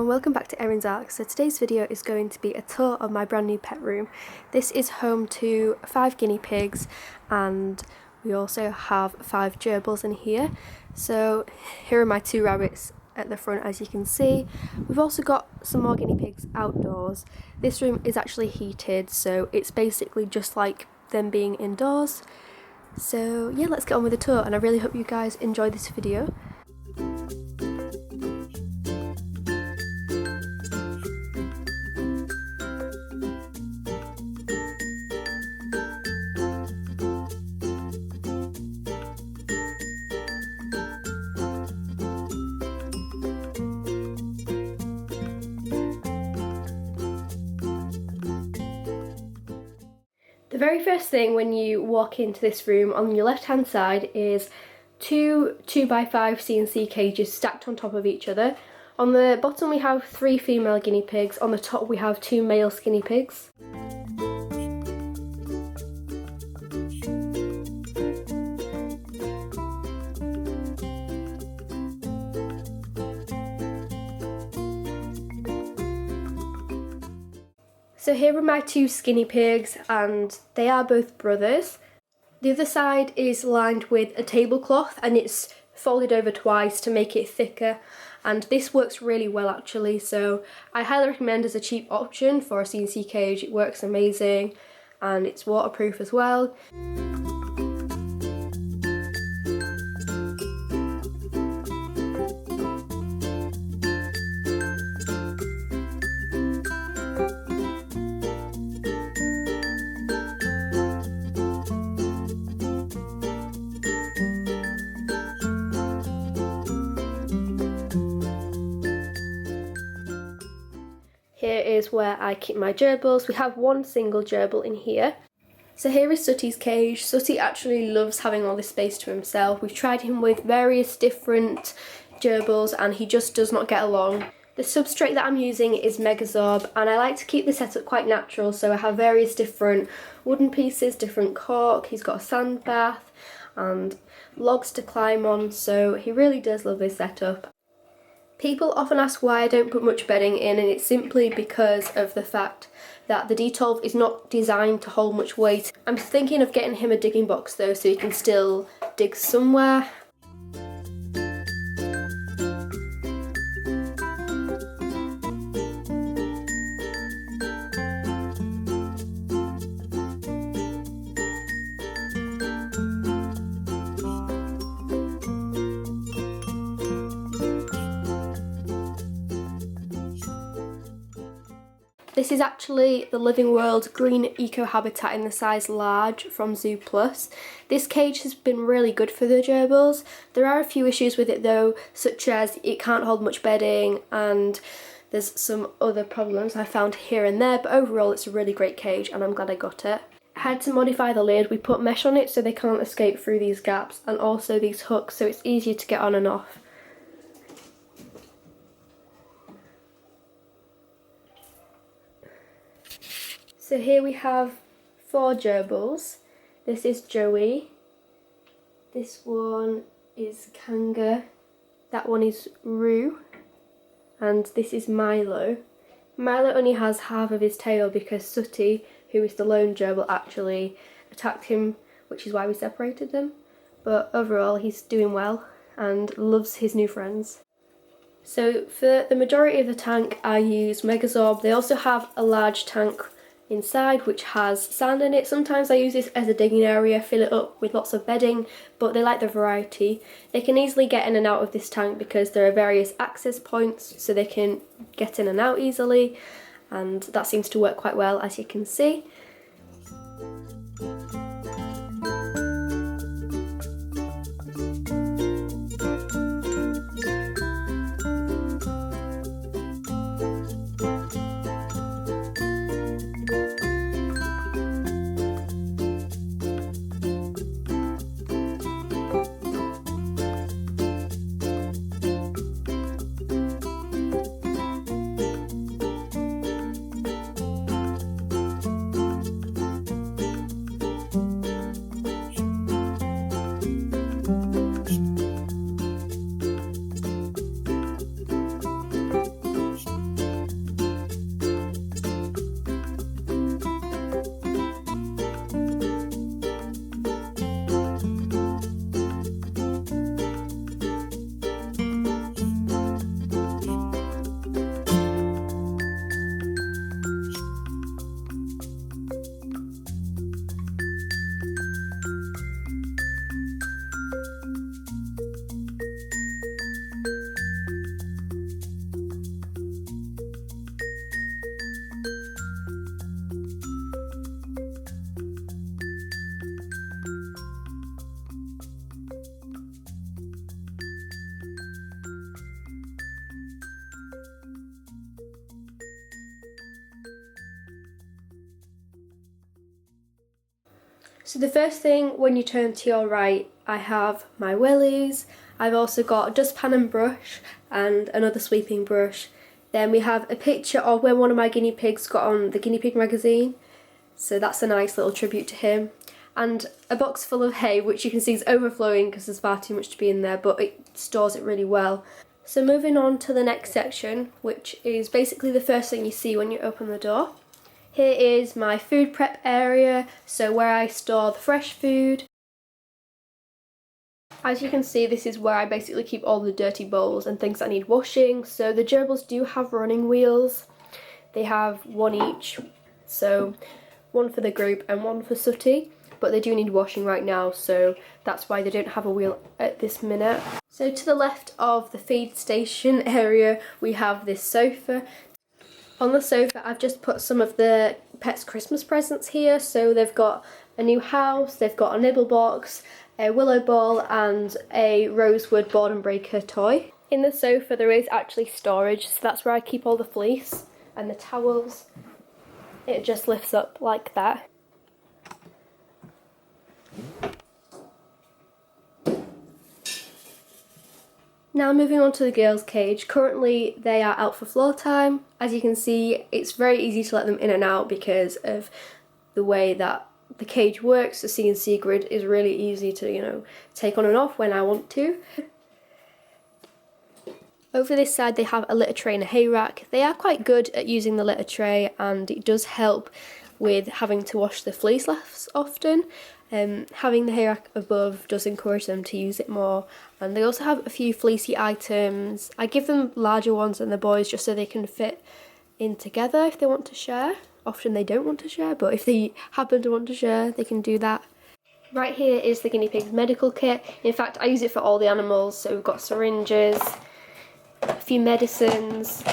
welcome back to Erin's Arc. So today's video is going to be a tour of my brand new pet room. This is home to 5 guinea pigs and we also have 5 gerbils in here. So here are my 2 rabbits at the front, as you can see. We've also got some more guinea pigs outdoors. This room is actually heated, so it's basically just like them being indoors. So yeah, let's get on with the tour and I really hope you guys enjoy this video. The very first thing when you walk into this room, on your left hand side is 2 2x5 CNC cages stacked on top of each other. On the bottom we have 3 female guinea pigs, on the top we have 2 male guinea pigs. So here are my 2 skinny pigs and they are both brothers. The other side is lined with a tablecloth and it's folded over twice to make it thicker, and this works really well actually, so I highly recommend as a cheap option for a CNC cage. It works amazing and it's waterproof as well. Here is where I keep my gerbils. We have 1 single gerbil in here. So here is Sooty's cage. Sooty actually loves having all this space to himself. We've tried him with various different gerbils and he just does not get along. The substrate that I'm using is Megazorb and I like to keep the setup quite natural, so I have various different wooden pieces, different cork. He's got a sand bath and logs to climb on, so he really does love this setup. People often ask why I don't put much bedding in, and it's simply because of the fact that the D12 is not designed to hold much weight. I'm thinking of getting him a digging box though, so he can still dig somewhere. This is actually the Living World Green Eco Habitat in the size large from Zoo Plus. This cage has been really good for the gerbils. There are a few issues with it though, such as it can't hold much bedding and there's some other problems I found here and there, but overall it's a really great cage and I'm glad I got it. I had to modify the lid. We put mesh on it so they can't escape through these gaps, and also these hooks so it's easier to get on and off. So here we have 4 gerbils. This is Joey, this one is Kanga, that one is Roo, and this is Milo. Milo only has half of his tail because Sooty, who is the lone gerbil, actually attacked him, which is why we separated them. But overall he's doing well and loves his new friends. So for the majority of the tank I use Megazorb. They also have a large tank inside which has sand in it. Sometimes I use this as a digging area, fill it up with lots of bedding, but they like the variety. They can easily get in and out of this tank because there are various access points so they can get in and out easily, and that seems to work quite well, as you can see. So the first thing when you turn to your right, I have my willies. I've also got a dustpan and brush and another sweeping brush. Then we have a picture of when one of my guinea pigs got on the Guinea Pig magazine. So that's a nice little tribute to him. And a box full of hay, which you can see is overflowing because there's far too much to be in there, but it stores it really well. So moving on to the next section, which is basically the first thing you see when you open the door. Here is my food prep area, so where I store the fresh food. As you can see, this is where I basically keep all the dirty bowls and things that need washing. So the gerbils do have running wheels. They have one each, so one for the group and one for Sooty, but they do need washing right now, so that's why they don't have a wheel at this minute. So to the left of the feed station area, we have this sofa. On the sofa, I've just put some of the pets' Christmas presents here. So they've got a new house, they've got a nibble box, a willow ball and a rosewood board and breaker toy. In the sofa there is actually storage, so that's where I keep all the fleece and the towels. It just lifts up like that. Now moving on to the girls' cage. Currently they are out for floor time. As you can see, it's very easy to let them in and out because of the way that the cage works. The CNC grid is really easy to, you know, take on and off when I want to. Over this side they have a litter tray and a hay rack. They are quite good at using the litter tray, and it does help with having to wash the fleece less often. Having the hay rack above does encourage them to use it more, and they also have a few fleecy items. I give them larger ones than the boys just so they can fit in together if they want to share. Often they don't want to share, but if they happen to want to share, they can do that. Right here is the guinea pig's medical kit. In fact, I use it for all the animals, so we've got syringes, a few medicines,